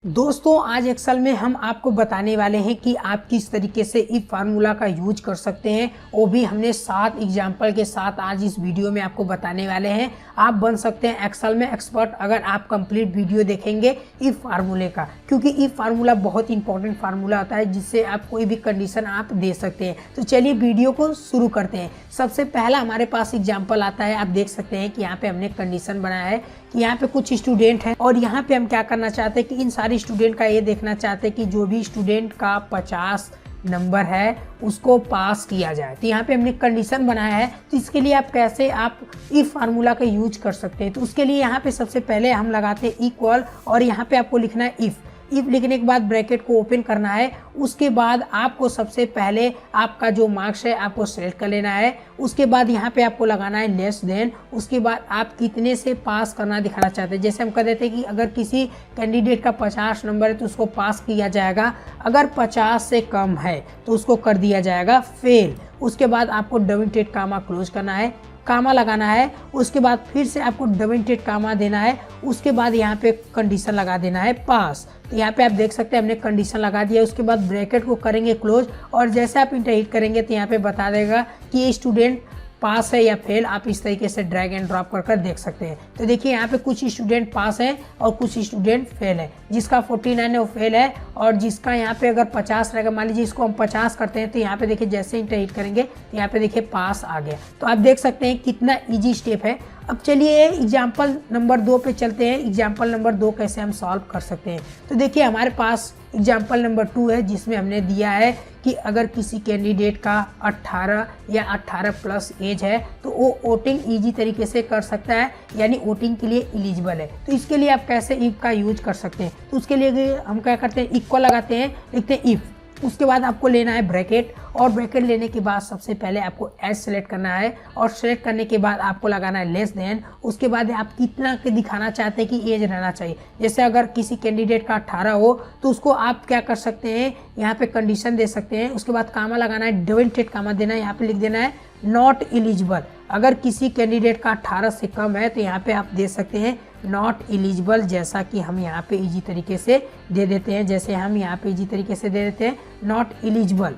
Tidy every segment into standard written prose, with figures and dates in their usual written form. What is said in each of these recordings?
दोस्तों आज एक्सेल में हम आपको बताने वाले हैं कि आप किस तरीके से इफ फार्मूला का यूज कर सकते हैं। वो भी हमने 7 एग्जाम्पल के साथ आज इस वीडियो में आपको बताने वाले हैं। आप बन सकते हैं एक्सेल में एक्सपर्ट अगर आप कंप्लीट वीडियो देखेंगे इफ फार्मूले का, क्योंकि इफ फार्मूला बहुत इंपॉर्टेंट फार्मूला होता है जिससे आप कोई भी कंडीशन आप दे सकते हैं। तो चलिए वीडियो को शुरू करते हैं। सबसे पहला हमारे पास एग्जाम्पल आता है। आप देख सकते हैं कि यहाँ पे हमने कंडीशन बनाया है कि यहाँ पे कुछ स्टूडेंट हैं और यहाँ पे हम क्या करना चाहते हैं कि इन सारे स्टूडेंट का ये देखना चाहते हैं कि जो भी स्टूडेंट का 50 नंबर है उसको पास किया जाए। तो यहाँ पे हमने कंडीशन बनाया है। तो इसके लिए आप कैसे आप इफ फार्मूला का यूज कर सकते हैं। तो उसके लिए यहाँ पे सबसे पहले हम लगाते हैं इक्वल और यहाँ पे आपको लिखना है इफ लिखने के बाद ब्रैकेट को ओपन करना है। उसके बाद आपको सबसे पहले आपका जो मार्क्स है आपको सेलेक्ट कर लेना है। उसके बाद यहाँ पे आपको लगाना है लेस देन। उसके बाद आप कितने से पास करना दिखाना चाहते हैं। जैसे हम कह देते हैं कि अगर किसी कैंडिडेट का 50 नंबर है तो उसको पास किया जाएगा, अगर 50 से कम है तो उसको कर दिया जाएगा फेल। उसके बाद आपको डबल इंटेड कामा क्लोज करना है, कामा लगाना है। उसके बाद फिर से आपको डबल इंटेड कामा देना है। उसके बाद यहाँ पे कंडीशन लगा देना है पास। तो यहाँ पे आप देख सकते हैं हमने कंडीशन लगा दिया। उसके बाद ब्रैकेट को करेंगे क्लोज और जैसे आप इंटर हिट करेंगे तो यहाँ पे बता देगा कि ये स्टूडेंट पास है या फेल। आप इस तरीके से ड्रैग एंड ड्रॉप कर देख सकते हैं। तो देखिए यहाँ पे कुछ स्टूडेंट पास हैं और कुछ स्टूडेंट फेल है। जिसका 49 है वो फेल है और जिसका यहाँ पे अगर 50 रहेगा, मान लीजिए इसको हम 50 करते हैं तो यहाँ पे देखिए जैसे इंटर हिट करेंगे तो यहाँ पे देखिए पास आ गया। तो आप देख सकते हैं कितना ईजी स्टेप है। अब चलिए एग्जाम्पल नंबर 2 पे चलते हैं। एग्जाम्पल नंबर 2 कैसे हम सॉल्व कर सकते हैं। तो देखिए हमारे पास एग्जाम्पल नंबर 2 है जिसमें हमने दिया है कि अगर किसी कैंडिडेट का 18 या 18 प्लस एज है तो वो वोटिंग इजी तरीके से कर सकता है, यानी वोटिंग के लिए एलिजिबल है। तो इसके लिए आप कैसे इफ का यूज कर सकते हैं। तो उसके लिए हम क्या करते हैं, इक्वल लगाते हैं, लिखते हैं इफ। उसके बाद आपको लेना है ब्रैकेट और ब्रैकेट लेने के बाद सबसे पहले आपको एज सेलेक्ट करना है और सेलेक्ट करने के बाद आपको लगाना है लेस देन। उसके बाद आप कितना के दिखाना चाहते हैं कि एज रहना चाहिए। जैसे अगर किसी कैंडिडेट का 18 हो तो उसको आप क्या कर सकते हैं, यहाँ पे कंडीशन दे सकते हैं। उसके बाद कामा लगाना है, डबल इंटेड कामा देना है, यहाँ पे लिख देना है नॉट एलिजिबल। अगर किसी कैंडिडेट का 18 से कम है तो यहाँ पे आप दे सकते हैं नॉट एलिजिबल, जैसा कि हम यहाँ पे इजी तरीके से दे देते हैं। जैसे हम यहाँ पे इजी तरीके से दे देते हैं नॉट एलिजिबल।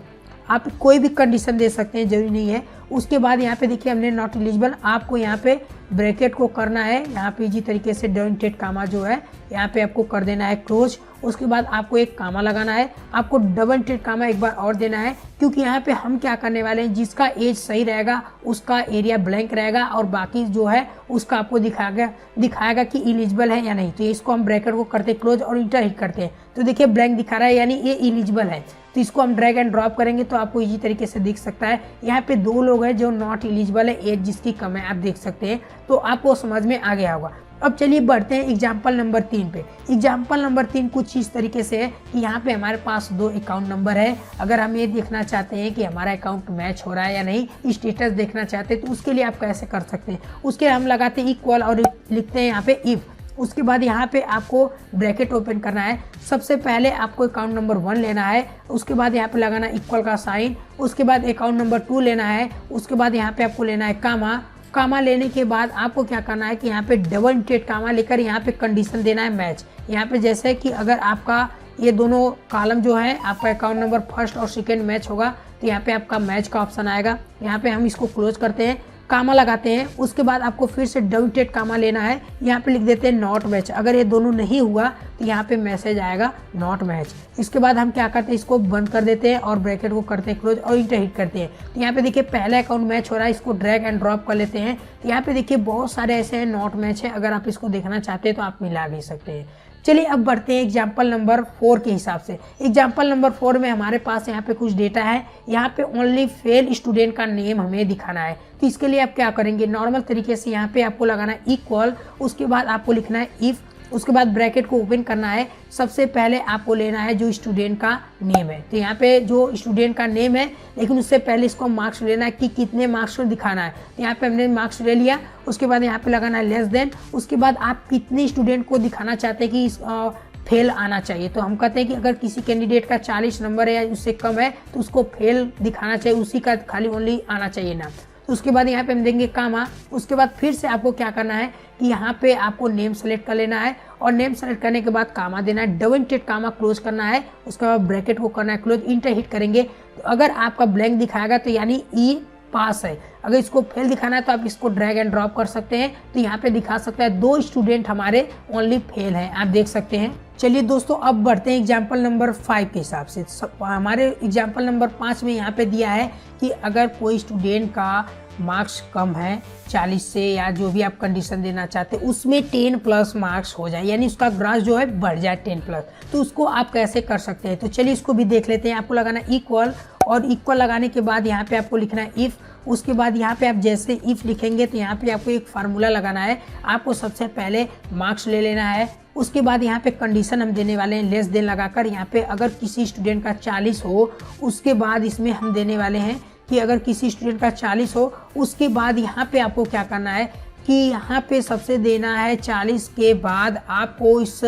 आप कोई भी कंडीशन दे सकते हैं, जरूरी नहीं है। उसके बाद यहाँ पे देखिए हमने नॉट एलिजिबल, आपको यहाँ पे ब्रैकेट को करना है, यहाँ पे इजी तरीके से डबल इंटेड कामा जो है यहाँ पे आपको कर देना है क्लोज। उसके बाद आपको एक कामा लगाना है, आपको डबल इंटेड कामा एक बार और देना है, क्योंकि यहाँ पे हम क्या करने वाले हैं, जिसका एज सही रहेगा उसका एरिया ब्लैंक रहेगा और बाकी जो है उसका आपको दिखाएगा कि एलिजिबल है या नहीं। तो इसको हम ब्रैकेट को करते क्लोज और इंटर हिट करते हैं तो देखिए ब्लैंक दिखा रहा है, यानी ये एलिजिबल है। तो इसको हम ड्रैग एंड ड्रॉप करेंगे तो आपको इजी तरीके से दिख सकता है। यहाँ पे 2 लोग हैं जो नॉट एलिजिबल है, एज जिसकी कम है, आप देख सकते हैं। तो आपको समझ में आ गया होगा। अब चलिए बढ़ते हैं एग्जाम्पल नंबर 3 पे। एग्जाम्पल नंबर 3 कुछ इस तरीके से है कि यहाँ पे हमारे पास 2 अकाउंट नंबर है। अगर हम ये देखना चाहते हैं कि हमारा अकाउंट मैच हो रहा है या नहीं, स्टेटस देखना चाहते हैं, तो उसके लिए आप कैसे कर सकते हैं। उसके हम लगाते हैं इक्वल और लिखते हैं यहाँ पे इफ। उसके बाद यहाँ पे आपको ब्रैकेट ओपन करना है। सबसे पहले आपको अकाउंट नंबर 1 लेना है। उसके बाद यहाँ पे लगाना इक्वल का साइन। उसके बाद अकाउंट नंबर 2 लेना है। उसके बाद यहाँ पे आपको लेना है कामा लेने के बाद आपको क्या करना है कि यहाँ पे डबल इंटेड कामा लेकर यहाँ पे कंडीशन देना है मैच। यहाँ पे जैसे कि अगर आपका ये दोनों कॉलम जो है आपका अकाउंट नंबर फर्स्ट और सेकंड मैच होगा तो यहाँ पे आपका मैच का ऑप्शन आएगा। यहाँ पे हम इसको क्लोज करते हैं, कामा लगाते हैं। उसके बाद आपको फिर से डबल इंटेड कामा लेना है, यहाँ पे लिख देते हैं नॉट मैच। अगर ये दोनों नहीं हुआ तो यहाँ पे मैसेज आएगा नॉट मैच। इसके बाद हम क्या करते हैं, इसको बंद कर देते हैं और ब्रैकेट को करते हैं क्लोज और इंटर हिट करते हैं। तो यहाँ पे देखिए पहला अकाउंट मैच हो रहा है, इसको ड्रैग एंड ड्रॉप कर लेते हैं। तो यहाँ पे देखिए बहुत सारे ऐसे हैं नॉट मैच है। अगर आप इसको देखना चाहते हैं तो आप मिला भी सकते हैं। चलिए अब बढ़ते हैं एग्जाम्पल नंबर 4 के हिसाब से। एग्जाम्पल नंबर 4 में हमारे पास यहाँ पे कुछ डेटा है। यहाँ पे ओनली फेल स्टूडेंट का नेम हमें दिखाना है। तो इसके लिए आप क्या करेंगे, नॉर्मल तरीके से यहाँ पे आपको लगाना है इक्वल। उसके बाद आपको लिखना है इफ। उसके बाद ब्रैकेट को ओपन करना है। सबसे पहले आपको लेना है जो स्टूडेंट का नेम है। तो यहाँ पे जो स्टूडेंट का नेम है, लेकिन उससे पहले इसको मार्क्स लेना है कि कितने मार्क्स को दिखाना है। तो यहाँ पे हमने मार्क्स ले लिया। उसके बाद यहाँ पे लगाना है लेस देन। उसके बाद आप कितने स्टूडेंट को दिखाना चाहते हैं कि फेल आना चाहिए। तो हम कहते हैं कि अगर किसी कैंडिडेट का 40 नंबर है या उससे कम है तो उसको फेल दिखाना चाहिए, उसी का खाली ओनली आना चाहिए ना। तो उसके बाद यहाँ पे हम देंगे कामा। उसके बाद फिर से आपको क्या करना है कि यहाँ पे आपको नेम सेलेक्ट कर लेना है और नेम सेलेक्ट करने के बाद कामा देना है, डबल इंटेड कामा क्लोज करना है, उसके बाद ब्रैकेट को करना है क्लोज, इंटर हिट करेंगे। तो अगर आपका ब्लैंक दिखाएगा तो यानी ई पास है, अगर इसको फेल दिखाना है तो आप इसको ड्रैग एंड ड्रॉप कर सकते हैं। तो यहाँ पे दिखा सकता है 2 स्टूडेंट हमारे ओनली फेल हैं, आप देख सकते हैं। चलिए दोस्तों अब बढ़ते हैं एग्जाम्पल नंबर 5 के हिसाब से। हमारे एग्जाम्पल नंबर 5 में यहाँ पे दिया है कि अगर कोई स्टूडेंट का मार्क्स कम है 40 से या जो भी आप कंडीशन देना चाहते हैं उसमें 10+ मार्क्स हो जाए, यानी उसका ग्रास जो है बढ़ जाए 10+, तो उसको आप कैसे कर सकते हैं। तो चलिए इसको भी देख लेते हैं। आपको लगाना इक्वल और इक्वल लगाने के बाद यहाँ पे आपको लिखना है इफ़। उसके बाद यहाँ पे आप जैसे इफ़ लिखेंगे तो यहाँ पे आपको एक फार्मूला लगाना है। आपको सबसे पहले मार्क्स ले लेना है, उसके बाद यहाँ पे कंडीशन हम देने वाले हैं लेस देन लगाकर। यहाँ पे अगर किसी स्टूडेंट का 40 हो उसके बाद इसमें हम देने वाले हैं कि अगर किसी स्टूडेंट का 40 हो उसके बाद यहाँ पे आपको क्या करना है कि यहाँ पे सबसे देना है 40 के बाद आपको इस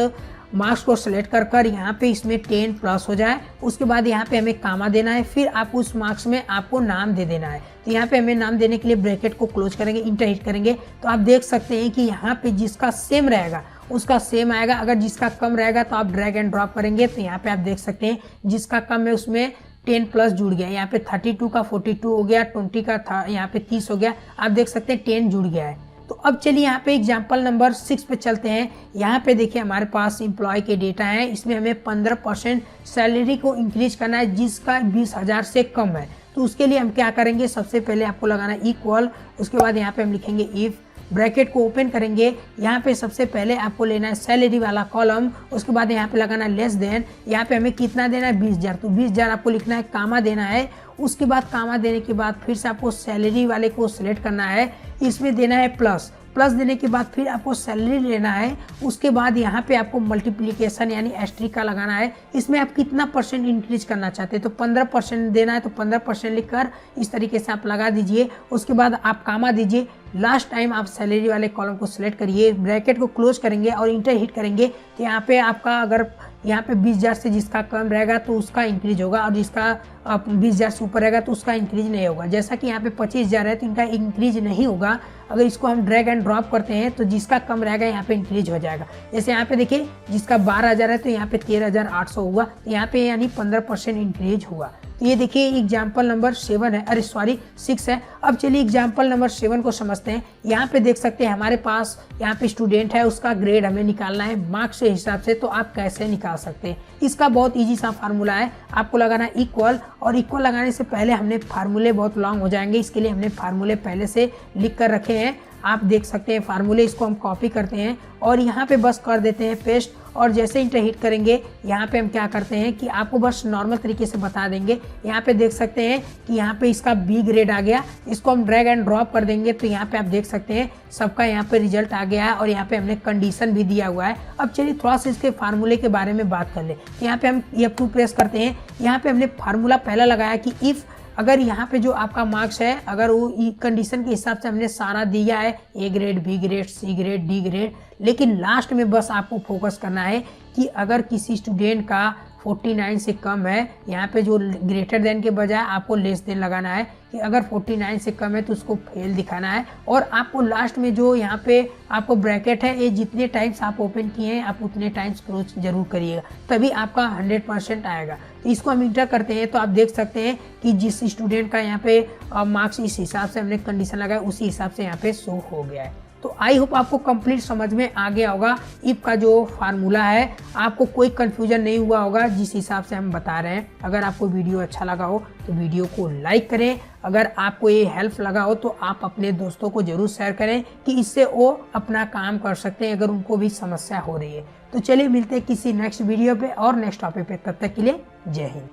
मार्क्स को सेलेक्ट कर कर यहाँ पे इसमें 10+ हो जाए। उसके बाद यहाँ पे हमें कामा देना है, फिर आप उस मार्क्स में आपको नाम दे देना है। तो यहाँ पे हमें नाम देने के लिए ब्रैकेट को क्लोज करेंगे, इंटर हिट करेंगे। तो आप देख सकते हैं कि यहाँ पे जिसका सेम रहेगा उसका सेम आएगा, अगर जिसका कम रहेगा तो आप ड्रैग एंड ड्रॉप करेंगे। तो यहाँ पे आप देख सकते हैं जिसका कम है उसमें 10+ जुड़ गया, यहाँ पे 32 का 42 हो गया, 20 का यहाँ पे 30 हो गया, आप देख सकते हैं 10 जुड़ गया है। तो अब चलिए यहाँ पे एग्जाम्पल नंबर 6 पे चलते हैं। यहाँ पे देखिए हमारे पास एम्प्लॉय के डेटा है, इसमें हमें 15% सैलरी को इंक्रीज करना है जिसका 20,000 से कम है। तो उसके लिए हम क्या करेंगे, सबसे पहले आपको लगाना इक्वल, उसके बाद यहाँ पे हम लिखेंगे इफ़, ब्रैकेट को ओपन करेंगे। यहाँ पे सबसे पहले आपको लेना है सैलरी वाला कॉलम, उसके बाद यहाँ पे लगाना लेस देन, यहाँ पे हमें कितना देना है 20,000, तो 20,000 आपको लिखना है, कामा देना है। उसके बाद कामा देने के बाद फिर से आपको सैलरी वाले को सिलेक्ट करना है, इसमें देना है प्लस देने के बाद फिर आपको सैलरी लेना है। उसके बाद यहाँ पे आपको मल्टीप्लिकेशन यानी एस्ट्रिक का लगाना है, इसमें आप कितना % इंक्रीज करना चाहते हैं। तो 15% देना है, तो 15% लिखकर इस तरीके से आप लगा दीजिए। उसके बाद आप कामा दीजिए, लास्ट टाइम आप सैलरी वाले कॉलम को सिलेक्ट करिए, ब्रैकेट को क्लोज करेंगे और इंटर हिट करेंगे। तो यहाँ पे आपका अगर यहाँ पे 20,000 से जिसका कम रहेगा तो उसका इंक्रीज होगा और जिसका 20,000 से ऊपर रहेगा तो उसका इंक्रीज नहीं होगा। जैसा कि यहाँ पे 25,000 है तो इनका इंक्रीज नहीं होगा। अगर इसको हम ड्रैग एंड ड्रॉप करते हैं तो जिसका कम रहेगा यहाँ पे इंक्रीज हो जाएगा। जैसे यहाँ पे देखिए जिसका 12,000 है तो यहाँ पे 13,800 हुआ, तो यहाँ पे यानी 15% इंक्रीज हुआ। तो ये देखिए एग्जाम्पल नंबर 7 है, अरे सॉरी 6 है। अब चलिए एग्जाम्पल नंबर 7 को समझते हैं। यहाँ पे देख सकते हैं हमारे पास यहाँ पे स्टूडेंट है, उसका ग्रेड हमें निकालना है मार्क्स के हिसाब से। तो आप कैसे निकाल सकते हैं, इसका बहुत इजी सा फार्मूला है। आपको लगाना इक्वल, और इक्वल लगाने से पहले हमने फार्मूले बहुत लॉन्ग हो जाएंगे, इसके लिए हमने फार्मूले पहले से लिख कर रखे हैं। आप देख सकते हैं फार्मूले, इसको हम कॉपी करते हैं और यहाँ पे बस कर देते हैं पेस्ट। और जैसे इंटर हिट करेंगे यहाँ पे हम क्या करते हैं कि आपको बस नॉर्मल तरीके से बता देंगे। यहाँ पे देख सकते हैं कि यहाँ पे इसका बी ग्रेड आ गया, इसको हम ड्रैग एंड ड्रॉप कर देंगे। तो यहाँ पे आप देख सकते हैं सबका यहाँ पे रिजल्ट आ गया है और यहाँ पे हमने कंडीशन भी दिया हुआ है। अब चलिए थोड़ा सा इसके फार्मूले के बारे में बात कर ले। यहाँ पे हम F2 प्रेस करते हैं। यहाँ पे हमने फार्मूला पहला लगाया कि इफ़ अगर यहाँ पे जो आपका मार्क्स है अगर वो कंडीशन के हिसाब से हमने सारा दिया है, A grade, B grade, C grade, D grade, लेकिन लास्ट में बस आपको फोकस करना है कि अगर किसी स्टूडेंट का 49 से कम है, यहाँ पे जो ग्रेटर देन के बजाय आपको लेस देन लगाना है कि अगर 49 से कम है तो उसको फेल दिखाना है। और आपको लास्ट में जो यहाँ पे आपको ब्रैकेट है, ये जितने टाइम्स आप ओपन किए हैं आप उतने टाइम्स क्लोज जरूर करिएगा, तभी आपका 100% आएगा। तो इसको हम इंटर करते हैं तो आप देख सकते हैं कि जिस स्टूडेंट का यहाँ पे मार्क्स इस हिसाब से हमने कंडीशन लगाया उसी हिसाब से यहाँ पे शो हो गया है। तो आई होप आपको कंप्लीट समझ में आ गया होगा इफ का जो फार्मूला है, आपको कोई कंफ्यूजन नहीं हुआ होगा जिस हिसाब से हम बता रहे हैं। अगर आपको वीडियो अच्छा लगा हो तो वीडियो को लाइक करें, अगर आपको ये हेल्प लगा हो तो आप अपने दोस्तों को जरूर शेयर करें कि इससे वो अपना काम कर सकते हैं अगर उनको भी समस्या हो रही है। तो चलिए मिलते हैं किसी नेक्स्ट वीडियो पे और नेक्स्ट टॉपिक पे, तब तक के लिए जय हिंद।